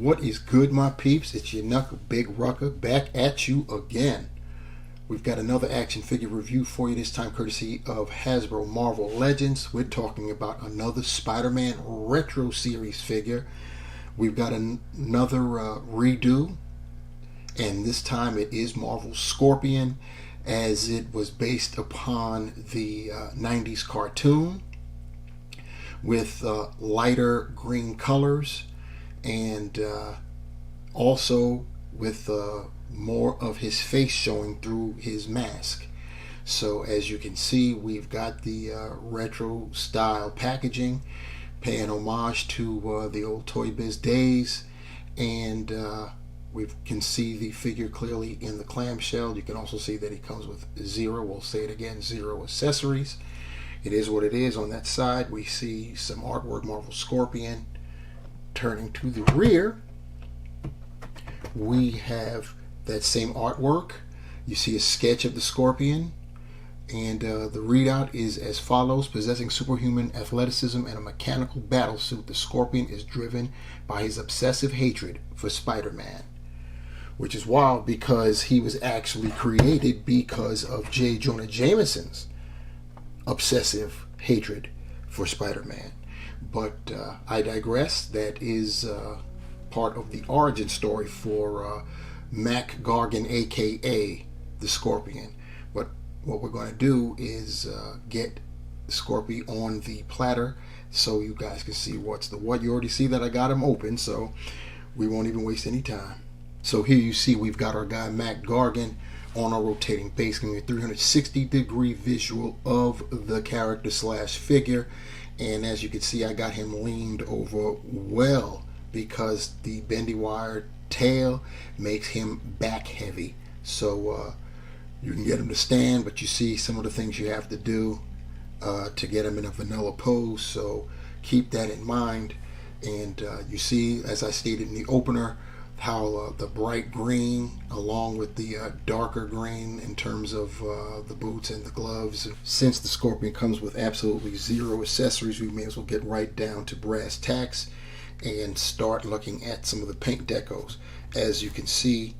What is good, my peeps? It's your knuckle Big Rucker back at you again. We've got another action figure review for you, this time courtesy of Hasbro Marvel Legends. We're talking about another Spider-Man Retro Series figure. We've got another redo, and this time it is Marvel's Scorpion, as it was based upon the 90s cartoon with lighter green colors, and also with more of his face showing through his mask. So as you can see, we've got the retro style packaging, paying homage to the old Toy Biz days, and we can see the figure clearly in the clamshell. You can also see that he comes with zero, we'll say it again, zero accessories. It is what it is. On that side we see some artwork, Marvel Scorpion. Turning to the rear, we have that same artwork. You see a sketch of the Scorpion, and the readout is as follows: possessing superhuman athleticism and a mechanical battlesuit, the Scorpion is driven by his obsessive hatred for Spider-Man. Which is wild, because he was actually created because of J. Jonah Jameson's obsessive hatred for Spider-Man. But I digress. That is part of the origin story for Mac Gargan, aka the Scorpion. But what we're going to do is get Scorpion on the platter so you guys can see what's the what. You already see that I got him open, so we won't even waste any time. So here you see we've got our guy Mac Gargan on our rotating base, giving a 360-degree visual of the character slash figure. And as you can see, I got him leaned over well, because the bendy wire tail makes him back heavy. So you can get him to stand, but you see some of the things you have to do to get him in a vanilla pose. So keep that in mind. And you see, as I stated in the opener, how the bright green along with the darker green in terms of the boots and the gloves. Since the Scorpion comes with absolutely zero accessories, we may as well get right down to brass tacks and start looking at some of the paint decos. As you can see,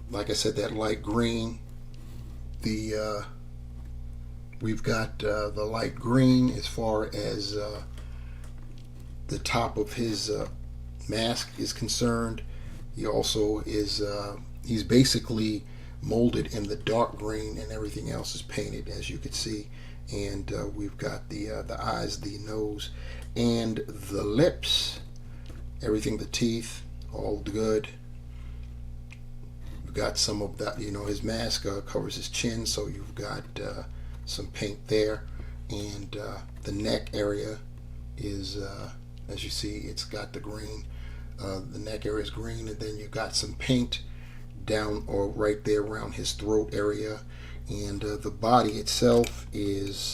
like I said, that light green, we've got the light green as far as the top of his mask is concerned. He also is he's basically molded in the dark green, and everything else is painted, as you can see. And we've got the eyes, the nose, and the lips, everything, the teeth, all good. We've got some of that, you know, his mask covers his chin, so you've got some paint there. And the neck area is, as you see, it's got the green. The neck area is green, and then you got some paint down or right there around his throat area. And the body itself is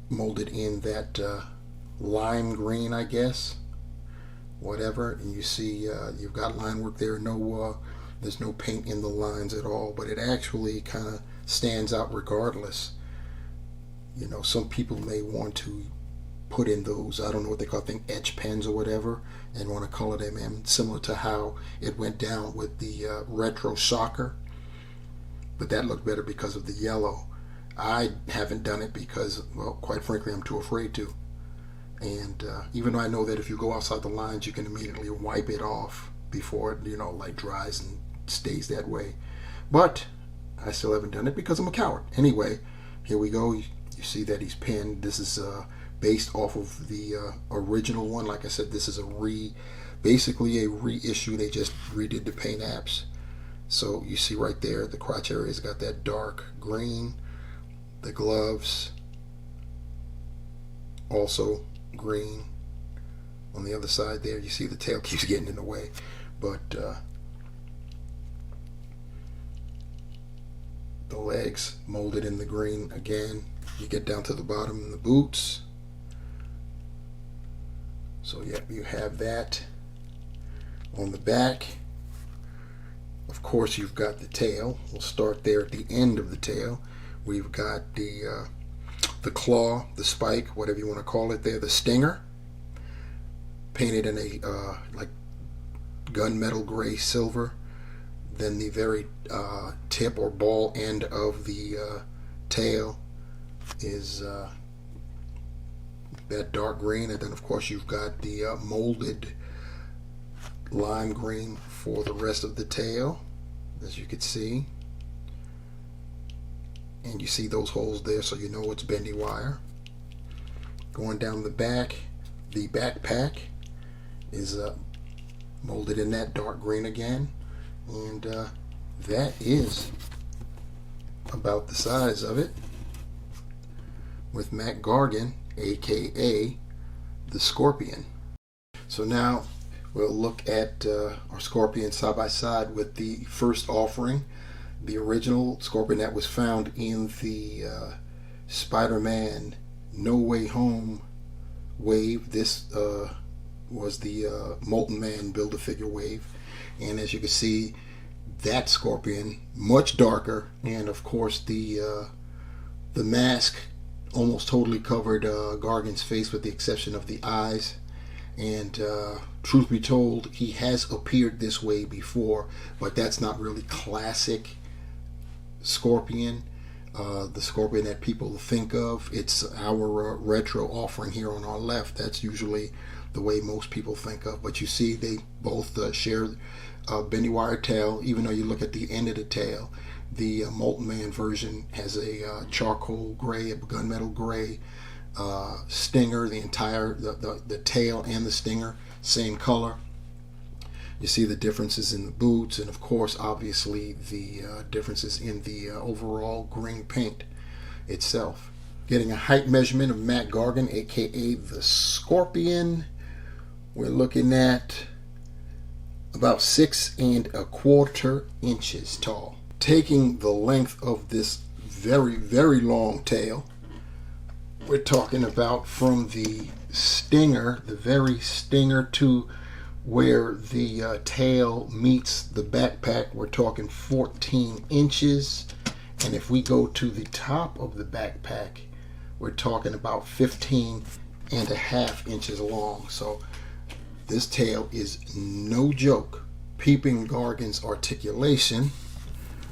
molded in that lime green, I guess, whatever. And you see you've got line work there. There's no paint in the lines at all, but it actually kind of stands out regardless. You know, some people may want to put in those, I don't know what they call, I think etch pens or whatever, and want to color them in, similar to how it went down with the retro Shocker. But that looked better because of the yellow. I haven't done it because, well, quite frankly, I'm too afraid to. And even though I know that if you go outside the lines, you can immediately wipe it off before it, you know, like dries and stays that way. But I still haven't done it because I'm a coward. Anyway, here we go. You see that he's pinned. This is based off of the original one. Like I said, this is basically a reissue. They just redid the paint apps. So you see right there, the crotch area has got that dark green. The gloves also green. On the other side there, you see the tail keeps getting in the way, but the legs molded in the green again. You get down to the bottom in the boots. So yeah, you have that. On the back, of course, you've got the tail. We'll start there at the end of the tail. We've got the claw, the spike, whatever you want to call it there, the stinger. painted in a like gunmetal gray silver. Then the very tip or ball end of the tail is that dark green, and then of course you've got the molded lime green for the rest of the tail, as you can see. And you see those holes there, so you know it's bendy wire. Going down the backpack is molded in that dark green again, and that is about the size of it, with Mac Gargan, aka the Scorpion. So now we'll look at our Scorpion side by side with the first offering, the original Scorpion that was found in the Spider-Man No Way Home wave. This was the Molten Man Build-A-Figure wave, and as you can see, that Scorpion much darker, and of course the mask almost totally covered Gargan's face with the exception of the eyes. And truth be told, he has appeared this way before, but that's not really classic Scorpion. The Scorpion that people think of, it's our retro offering here on our left. That's usually the way most people think of, but you see they both share a bendy wire tail. Even though you look at the end of the tail, the Molten Man version has a charcoal gray, a gunmetal gray stinger. The entire the tail and the stinger same color. You see the differences in the boots, and of course obviously the differences in the overall green paint itself. Getting a height measurement of Mac Gargan, aka the Scorpion, we're looking at about 6¼ inches tall. Taking the length of this very, very long tail, we're talking about from the stinger, the very stinger, to where the tail meets the backpack, we're talking 14 inches. And if we go to the top of the backpack, we're talking about 15½ inches long. So this tail is no joke. Peeping Gargan's articulation.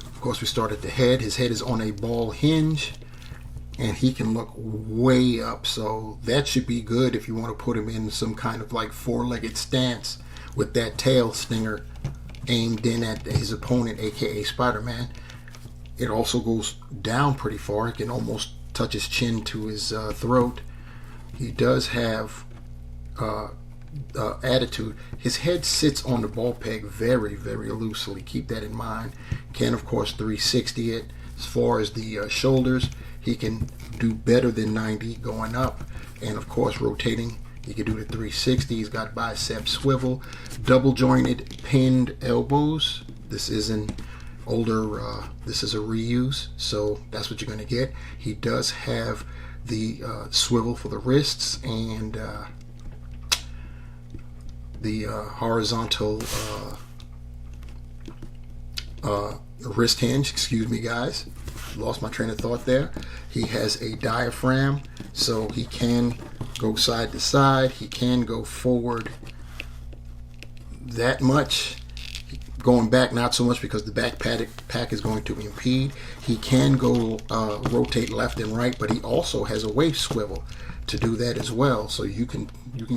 Of course, we start at the head. His head is on a ball hinge, and he can look way up. So that should be good if you want to put him in some kind of like four-legged stance with that tail stinger aimed in at his opponent, aka Spider-Man. It also goes down pretty far. It can almost touch his chin to his throat. He does have attitude. His head sits on the ball peg very, very loosely. Keep that in mind. Can of course 360 it. As far as the shoulders, he can do better than 90 going up, and of course rotating, he can do the 360. He's got bicep swivel, double jointed pinned elbows. This is an older, this is a reuse, so that's what you're going to get. He does have the swivel for the wrists, and the horizontal wrist hinge. Excuse me, guys, lost my train of thought there. He has a diaphragm, so he can go side to side. He can go forward that much. Going back, not so much, because the backpack is going to impede. He can go rotate left and right, but he also has a waist swivel to do that as well. So you can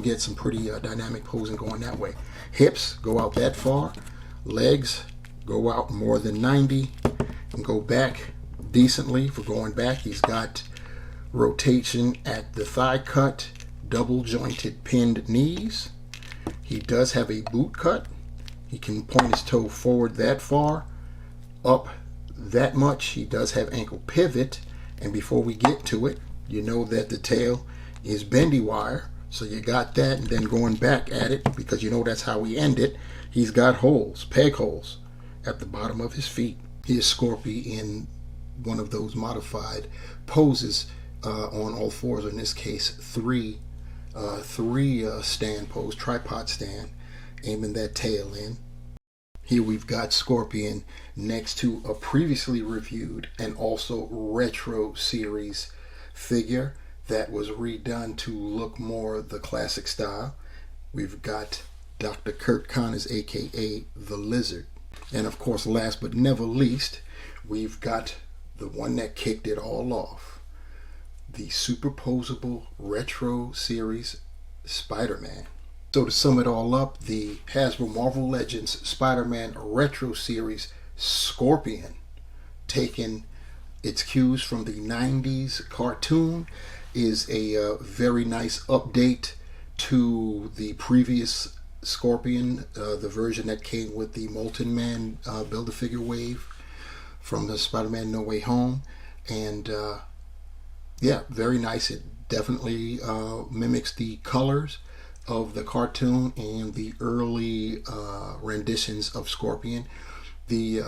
get some pretty dynamic posing going that way. Hips go out that far. Legs go out more than 90 and go back decently. For going back, he's got rotation at the thigh cut, double jointed pinned knees. He does have a boot cut. He can point his toe forward that far, up that much. He does have ankle pivot. And before we get to it, you know that the tail is bendy wire, so you got that. And then going back at it, because you know that's how we end it, he's got holes, peg holes at the bottom of his feet. He is Scorpy in one of those modified poses on all fours, or in this case three stand pose, tripod stand, aiming that tail in. Here we've got Scorpion next to a previously reviewed and also retro series figure that was redone to look more the classic style. We've got Dr. Kurt Connors, aka The Lizard. And of course, last but never least, we've got the one that kicked it all off, the superposable retro series Spider-Man. So to sum it all up, the Hasbro Marvel Legends Spider-Man retro series Scorpion, taking its cues from the 90s cartoon, is a very nice update to the previous Scorpion, the version that came with the Molten Man Build-A-Figure wave from the Spider-Man No Way Home. And yeah, very nice. It definitely mimics the colors of the cartoon and the early renditions of Scorpion. The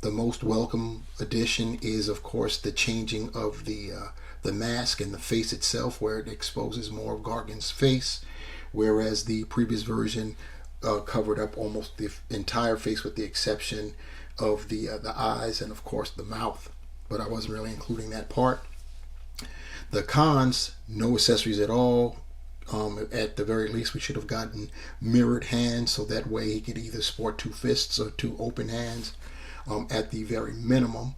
most welcome addition is, of course, the changing of the mask and the face itself, where it exposes more of Gargan's face, whereas the previous version covered up almost the entire face with the exception of the eyes and, of course, the mouth. But I wasn't really including that part. The cons: no accessories at all. At the very least, we should have gotten mirrored hands, so that way he could either sport two fists or two open hands at the very minimum.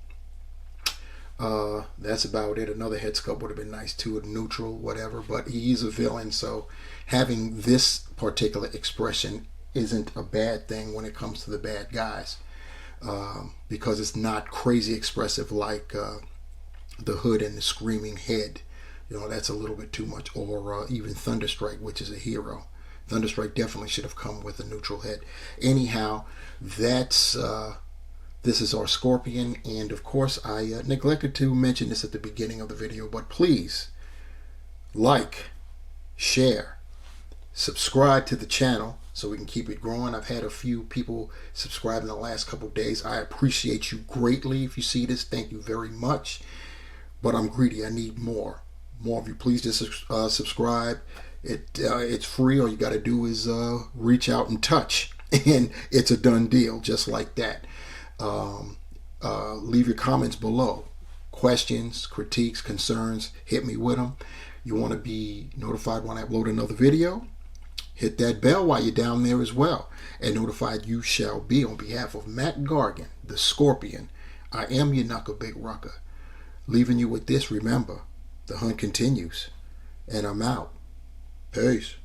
That's about it. Another head sculpt would have been nice too, a neutral, whatever, but he's a villain, so having this particular expression isn't a bad thing when it comes to the bad guys, because it's not crazy expressive like the Hood and the Screaming Head. You know, that's a little bit too much. Or even Thunderstrike, which is a hero. Thunderstrike definitely should have come with a neutral head. Anyhow, that's this is our Scorpion. And of course, I neglected to mention this at the beginning of the video, but please like, share, subscribe to the channel so we can keep it growing. I've had a few people subscribe in the last couple of days. I appreciate you greatly. If you see this, thank you very much. But I'm greedy. I need more of you. Please just subscribe. It's free. All you got to do is reach out and touch, and it's a done deal, just like that. Leave your comments below. Questions, critiques, concerns, hit me with them. You want to be notified when I upload another video? Hit that bell while you're down there as well, and notified you shall be. On behalf of Matt Gargan, the Scorpion, I am your Knuckle Big Rucker. Leaving you with this: remember, the hunt continues, and I'm out. Peace.